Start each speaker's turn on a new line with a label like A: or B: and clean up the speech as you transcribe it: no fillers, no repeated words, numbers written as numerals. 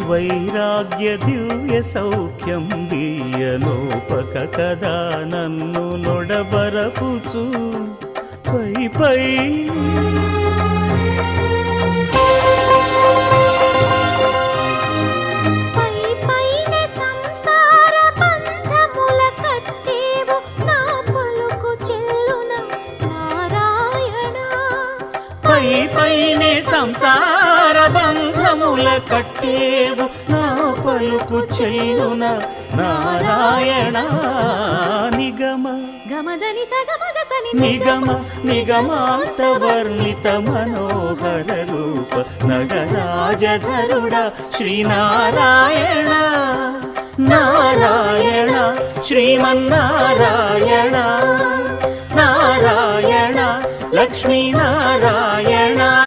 A: వైరాగ్య దివ్య సౌఖ్యం దీయనోపక కదా నన్ను నొడబరపుచు పై పై పైనే సంసార బంధముల కట్టేవు నా పలుకు చెల్లున నారాయణ నిగమ నిగమ నిగమాంత వర్ణిత మనోహర రూప నగరాజధరుడ శ్రీనారాయణ నారాయణ శ్రీమన్నారాయణ నారాయణ లక్ష్మీ నారాయణ.